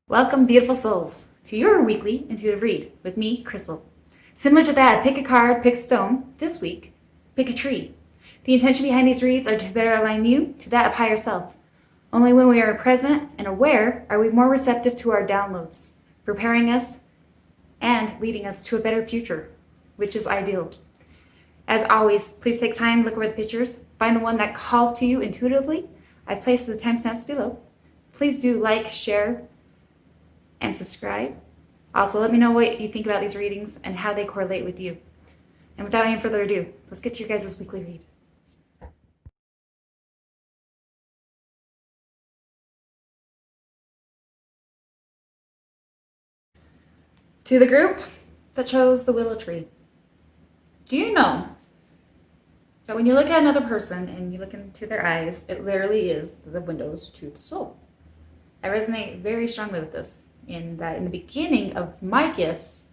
Welcome, beautiful souls, to your weekly intuitive read with me, Crystal. Similar to that, pick a card, pick a stone. This week, pick a tree. The intention behind these reads are to better align you to that of higher self. Only when we are present and aware are we more receptive to our downloads, preparing us and leading us to a better future, which is ideal. As always, please take time, look over the pictures, find the one that calls to you intuitively. I've placed the timestamps below. Please do like, share, and subscribe. Also, let me know what you think about these readings and how they correlate with you. And without any further ado, let's get to your guys' weekly read. To the group that chose the willow tree, do you know that when you look at another person and you look into their eyes, it literally is the windows to the soul? I resonate very strongly with this, in that in the beginning of my gifts,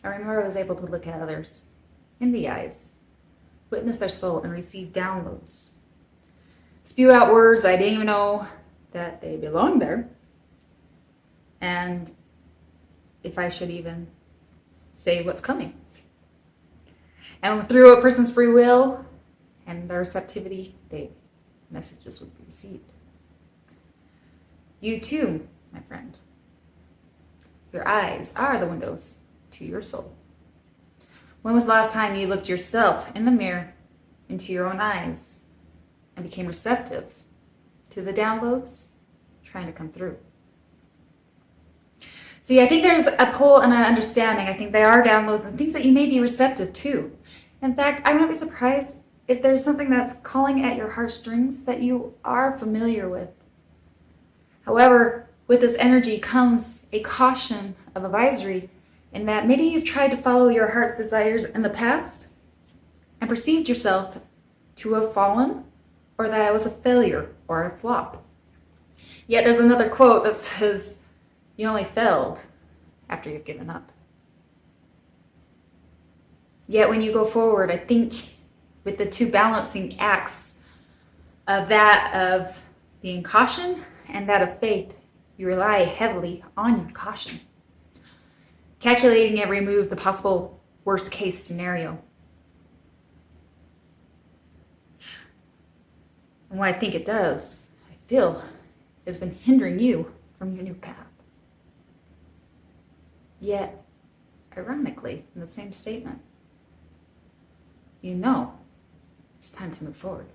I remember I was able to look at others in the eyes, witness their soul, and receive downloads. Spew out words I didn't even know that they belonged there, and if I should even say what's coming. And through a person's free will and their receptivity, messages would be received. You too, my friend. Your eyes are the windows to your soul. When was the last time you looked yourself in the mirror into your own eyes and became receptive to the downloads trying to come through? See, I think there's a pull and an understanding. I think they are downloads and things that you may be receptive to. In fact, I might be surprised if there's something that's calling at your heartstrings that you are familiar with. However, with this energy comes a caution of advisory in that maybe you've tried to follow your heart's desires in the past and perceived yourself to have fallen, or that it was a failure or a flop. Yet there's another quote that says, you only failed after you've given up. Yet when you go forward, I think with the two balancing acts of that of being caution and that of faith, you rely heavily on your caution, calculating every move, the possible worst case scenario. And what I think it does, I feel, has been hindering you from your new path. Yet, ironically, in the same statement, you know it's time to move forward.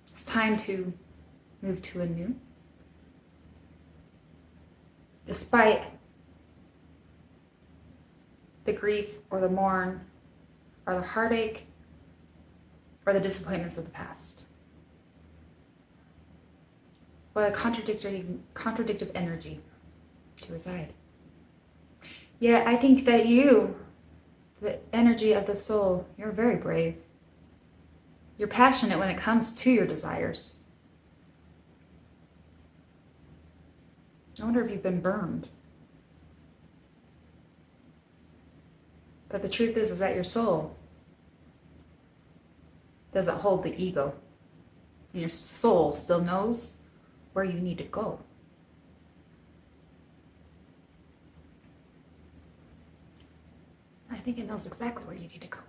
It's time to move to a new. Despite the grief or the mourn or the heartache or the disappointments of the past. What a contradictive energy to reside. Yet I think that you, the energy of the soul, you're very brave. You're passionate when it comes to your desires. I wonder if you've been burned. But the truth is that your soul doesn't hold the ego. And your soul still knows where you need to go. I think it knows exactly where you need to go.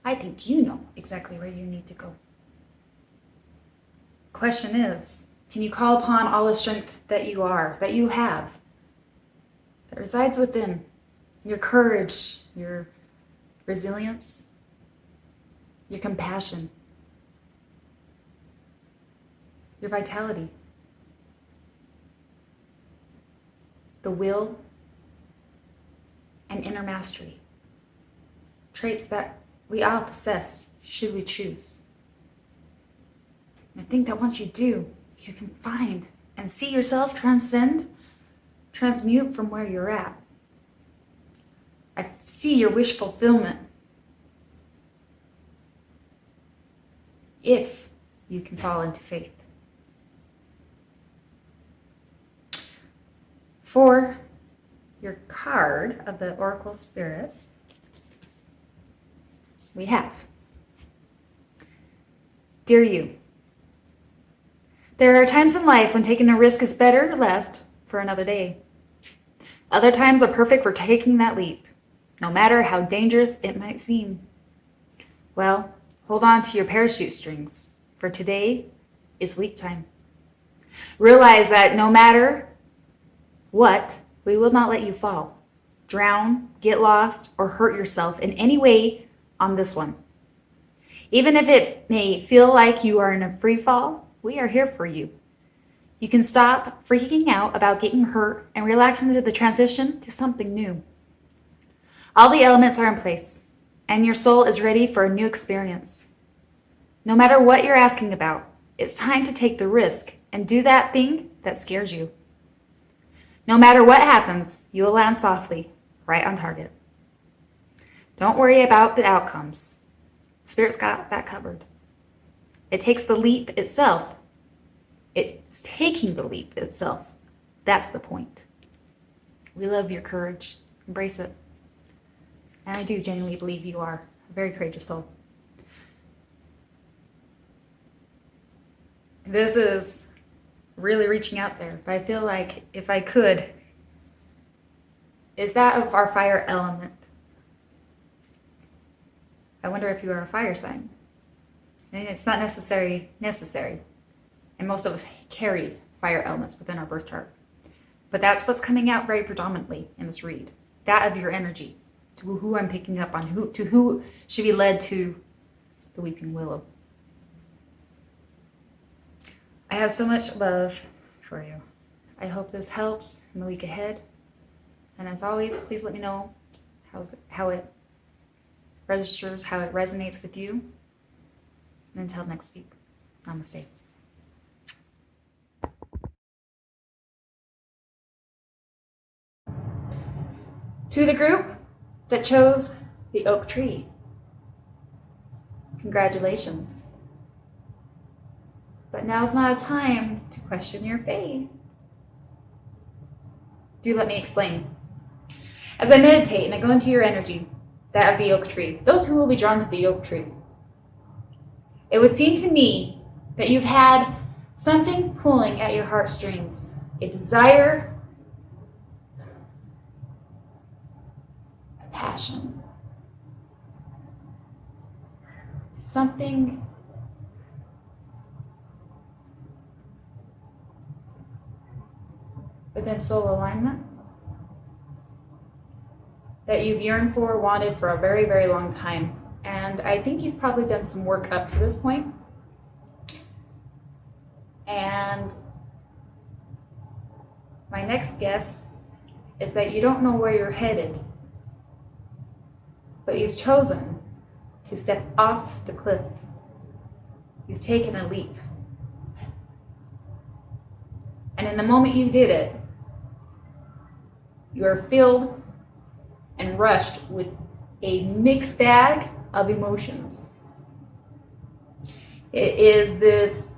I think you know exactly where you need to go. Question is, can you call upon all the strength that you are, that you have, that resides within, your courage, your resilience, your compassion, your vitality, the will, and inner mastery, traits that we all possess should we choose. And I think that once you do, you can find and see yourself transcend, transmute from where you're at. I see your wish fulfillment if you can fall into faith. For your card of the Oracle Spirit, we have, Dear you, There are times in life when taking a risk is better left for another day. Other times are perfect for taking that leap, no matter how dangerous it might seem. Well, hold on to your parachute strings, for today is leap time. Realize that no matter what, we will not let you fall, drown, get lost, or hurt yourself in any way on this one. Even if it may feel like you are in a free fall, we are here for you. You can stop freaking out about getting hurt and relax into the transition to something new. All the elements are in place, and your soul is ready for a new experience. No matter what you're asking about, it's time to take the risk and do that thing that scares you. No matter what happens, you will land softly, right on target. Don't worry about the outcomes. Spirit's got that covered. It takes the leap itself. It's taking the leap itself. That's the point. We love your courage. Embrace it. And I do genuinely believe you are a very courageous soul. This is really reaching out there, but I feel like if I could, is that of our fire element. I wonder if you are a fire sign. And it's not necessary, and most of us carry fire elements within our birth chart. But that's what's coming out very predominantly in this read. That of your energy, to who I'm picking up on, who should be led to the Weeping Willow. I have so much love for you. I hope this helps in the week ahead. And as always, please let me know how it registers, how it resonates with you. And until next week, namaste. To the group that chose the oak tree, congratulations. But now's not a time to question your faith. Do let me explain. As I meditate and I go into your energy, that of the oak tree, those who will be drawn to the oak tree, it would seem to me that you've had something pulling at your heartstrings, a desire, a passion, something within soul alignment that you've yearned for, wanted for a very, very long time. And I think you've probably done some work up to this point. And my next guess is that you don't know where you're headed, but you've chosen to step off the cliff. You've taken a leap. And in the moment you did it, you are filled and rushed with a mixed bag of emotions. It is this,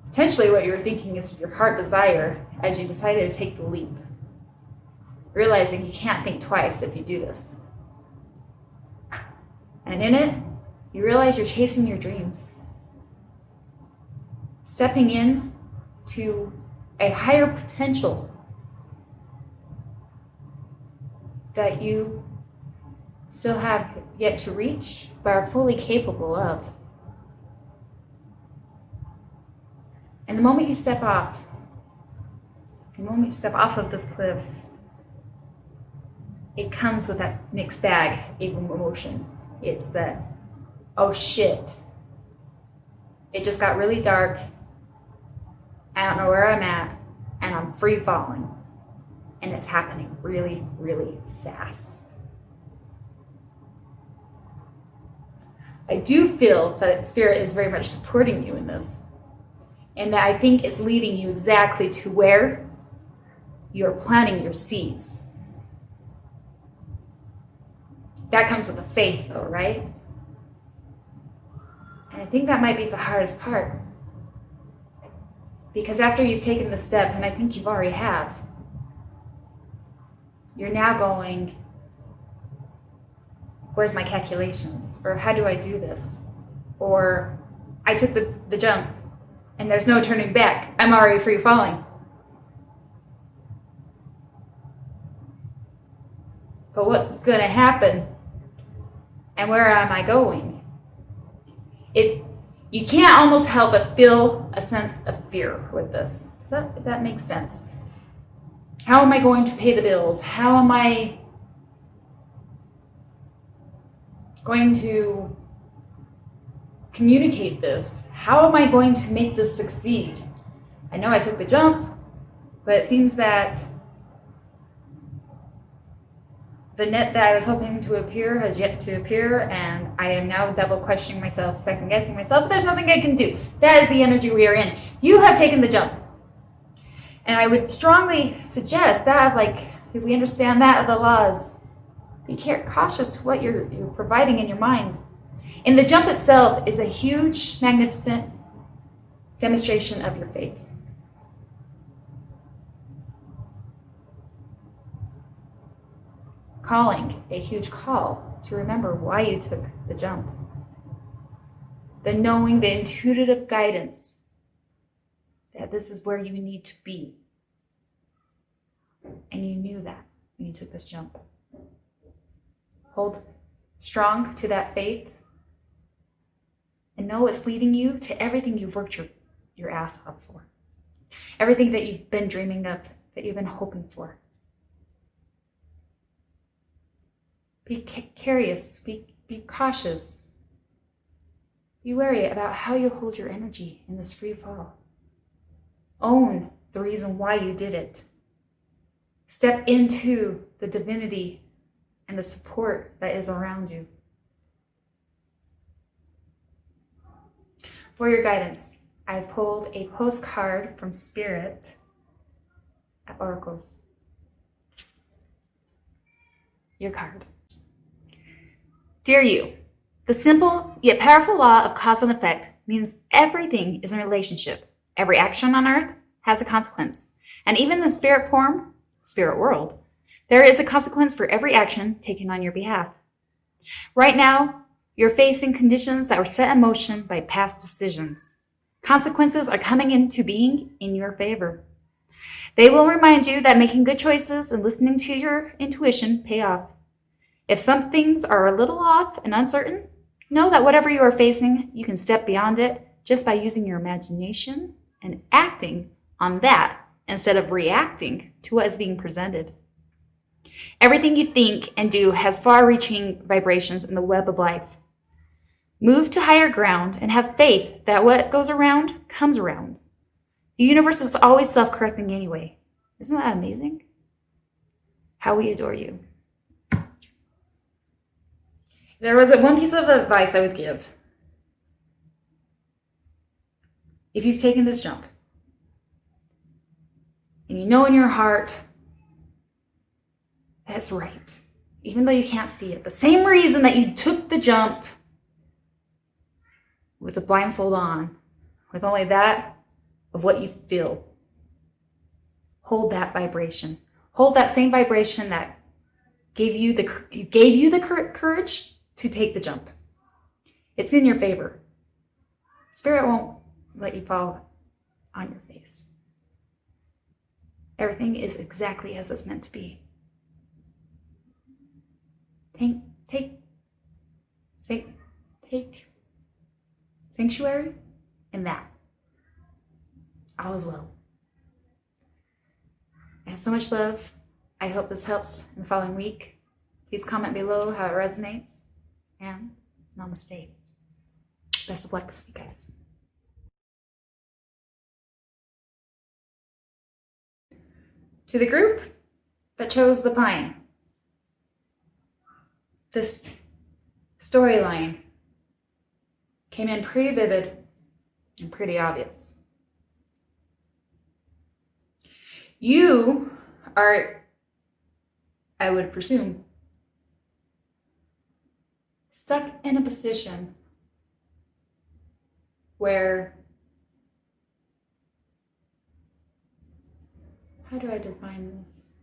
potentially what you're thinking is your heart desire as you decided to take the leap, realizing you can't think twice if you do this. And in it, you realize you're chasing your dreams, stepping in to a higher potential that you still have yet to reach, but are fully capable of. And the moment you step off of this cliff, it comes with that mixed bag of emotion. It's that, oh shit, it just got really dark, I don't know where I'm at, and I'm free falling. And it's happening really, really fast. I do feel that Spirit is very much supporting you in this. And that I think it's leading you exactly to where you're planting your seeds. That comes with the faith though, right? And I think that might be the hardest part. Because after you've taken the step, and I think you've already have, you're now going, where's my calculations? Or how do I do this? Or I took the jump and there's no turning back. I'm already free falling. But what's going to happen? And where am I going? You can't almost help but feel a sense of fear with this. Does that make sense? How am I going to pay the bills? How am I going to communicate this? How am I going to make this succeed? I know I took the jump, but it seems that the net that I was hoping to appear has yet to appear, and I am now double questioning myself, second guessing myself, but there's nothing I can do. That is the energy we are in. You have taken the jump. And I would strongly suggest that, if we understand that of the laws, be cautious to what you're providing in your mind. And the jump itself is a huge, magnificent demonstration of your faith. Calling, a huge call to remember why you took the jump. The knowing, the intuitive guidance that this is where you need to be. And you knew that when you took this jump. Hold strong to that faith and know it's leading you to everything you've worked your ass off for. Everything that you've been dreaming of, that you've been hoping for. Be curious, be cautious. Be wary about how you hold your energy in this free fall. Own the reason why you did it. Step into the divinity and the support that is around you. For your guidance, I've pulled a postcard from Spirit at Oracles. Your card. Dear you, the simple yet powerful law of cause and effect means everything is in relationship. Every action on earth has a consequence. And even in spirit form, spirit world, there is a consequence for every action taken on your behalf. Right now, you're facing conditions that were set in motion by past decisions. Consequences are coming into being in your favor. They will remind you that making good choices and listening to your intuition pay off. If some things are a little off and uncertain, know that whatever you are facing, you can step beyond it just by using your imagination and acting on that instead of reacting to what is being presented. Everything you think and do has far-reaching vibrations in the web of life. Move to higher ground and have faith that what goes around comes around. The universe is always self-correcting anyway. Isn't that amazing? How we adore you. There was one piece of advice I would give. If you've taken this jump, and you know in your heart that's right, even though you can't see it, the same reason that you took the jump with a blindfold on, with only that of what you feel, hold that vibration. Hold that same vibration that gave you the courage to take the jump. It's in your favor. Spirit won't let you fall on your face. Everything is exactly as it's meant to be. Take sanctuary in that. All is well. I have so much love. I hope this helps in the following week. Please comment below how it resonates. And namaste. Best of luck this week, guys. To the group that chose the pine, this storyline came in pretty vivid and pretty obvious. You are, I would presume, stuck in a position where, how do I define this?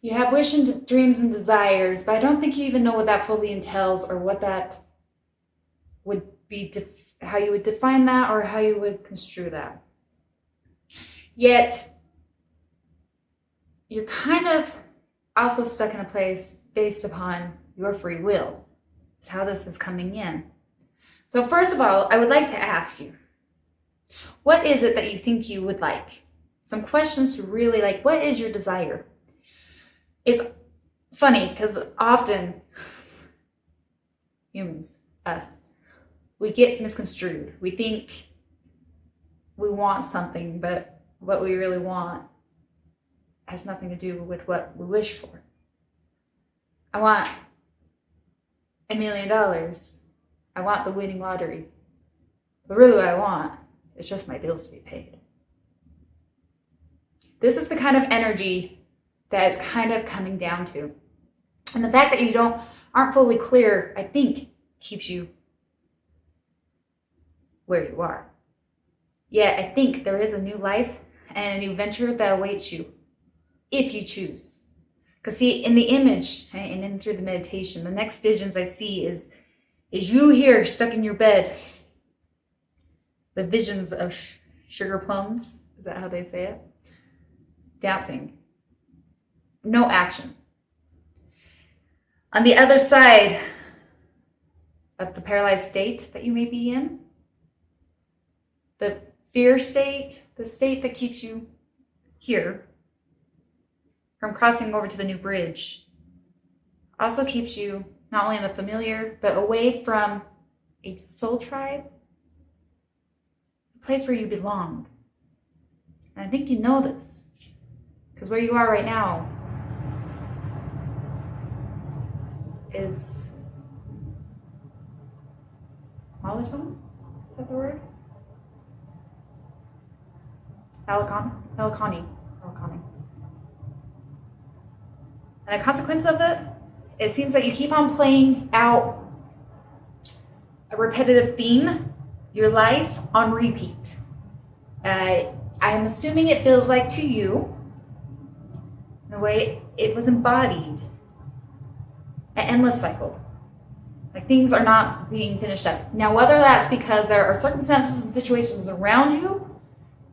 You have wishes and dreams and desires, but I don't think you even know what that fully entails or what that would be how you would define that or how you would construe that. Yet, you're kind of also stuck in a place based upon your free will. It's how this is coming in. So first of all, I would like to ask you, what is it that you think you would like? Some questions to really like, what is your desire? It's funny because often humans, us, we get misconstrued. We think we want something, but what we really want has nothing to do with what we wish for. I want $1 million. I want the winning lottery. But really what I want is just my bills to be paid. This is the kind of energy that it's kind of coming down to. And the fact that you aren't fully clear, I think, keeps you where you are. Yet I think there is a new life and a new venture that awaits you if you choose. Because see, in the image and in through the meditation, the next visions I see is you here stuck in your bed. The visions of sugar plums, is that how they say it? Dancing. No action. On the other side of the paralyzed state that you may be in, the fear state, the state that keeps you here from crossing over to the new bridge, also keeps you not only in the familiar, but away from a soul tribe, a place where you belong. And I think you know this, because where you are right now is monotone? Is that the word? Alakani. And a consequence of it, it seems that you keep on playing out a repetitive theme, your life on repeat. I'm assuming it feels like to you, the way it was embodied, an endless cycle. Like things are not being finished up. Now, whether that's because there are circumstances and situations around you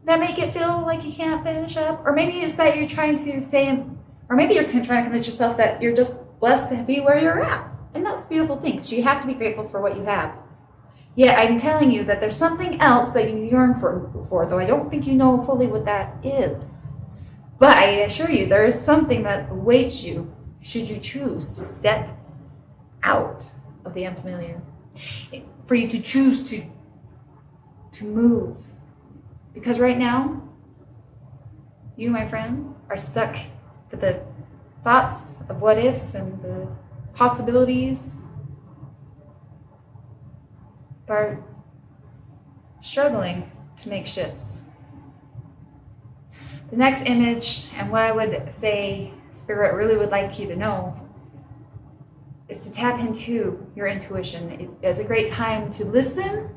that make it feel like you can't finish up, or maybe it's that you're trying to stay in, or maybe you're trying to convince yourself that you're just blessed to be where you're at. And that's a beautiful thing, because you have to be grateful for what you have. Yet I'm telling you that there's something else that you yearn for, though I don't think you know fully what that is. But I assure you, there is something that awaits you should you choose to step out of the unfamiliar. For you to choose to move. Because right now, you, my friend, are stuck with the thoughts of what ifs and the possibilities, but struggling to make shifts. The next image, and what I would say Spirit really would like you to know, is to tap into your intuition. It is a great time to listen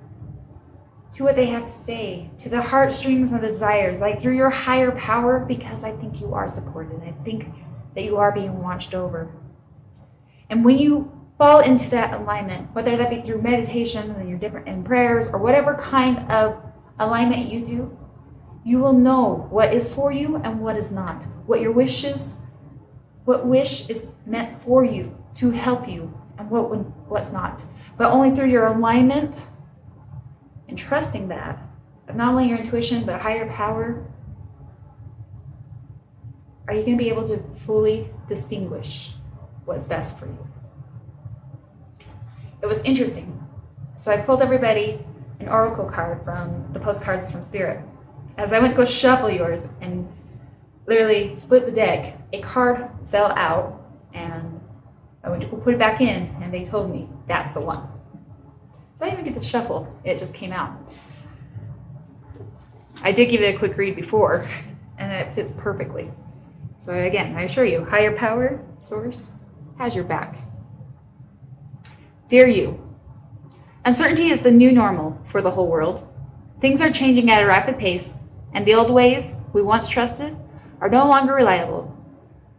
to what they have to say, to the heartstrings and the desires, like through your higher power, because I think you are supported. I think that you are being watched over. And when you fall into that alignment, whether that be through meditation and your different prayers or whatever kind of alignment you do, you will know what is for you and what is not. What your wish is, what wish is meant for you to help you, and what's not. But only through your alignment and trusting that, of not only your intuition, but a higher power, are you going to be able to fully distinguish what's best for you. It was interesting. So I pulled everybody an oracle card from the Postcards from Spirit. As I went to go shuffle yours and literally split the deck, a card fell out, and I went to go put it back in, and they told me that's the one. So I didn't even get to shuffle, it just came out. I did give it a quick read before, and it fits perfectly. So again, I assure you, higher power, source, has your back. Dear you, uncertainty is the new normal for the whole world. Things are changing at a rapid pace, and the old ways we once trusted are no longer reliable.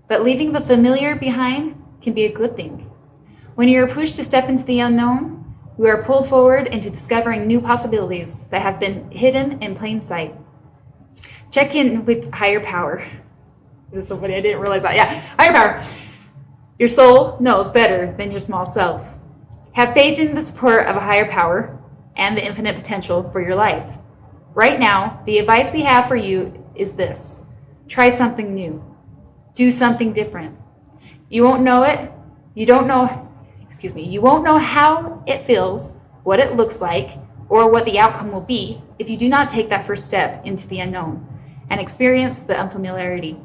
But leaving the familiar behind can be a good thing. When you are pushed to step into the unknown, You are pulled forward into discovering new possibilities that have been hidden in plain sight. Check in with higher power. This is so funny, I didn't realize that. Yeah, higher power. Your soul knows better than your small self. Have faith in the support of a higher power and the infinite potential for your life. Right now, the advice we have for you is this. Try something new. Do something different. You won't know it. You won't know how it feels, what it looks like, or what the outcome will be if you do not take that first step into the unknown and experience the unfamiliarity.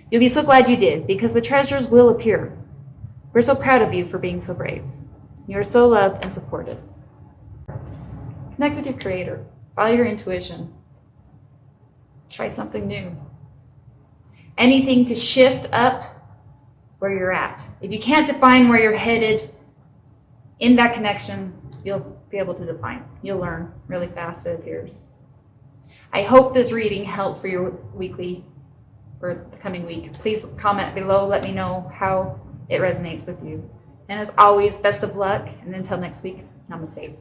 You'll be so glad you did, because the treasures will appear. We're so proud of you for being so brave. You are so loved and supported. Connect with your creator. Follow your intuition. Try something new. Anything to shift up where you're at. If you can't define where you're headed in that connection, you'll be able to define. You'll learn really fast, it appears. I hope this reading helps for your weekly for the coming week. Please comment below. Let me know how it resonates with you. And as always, best of luck. And until next week, namaste.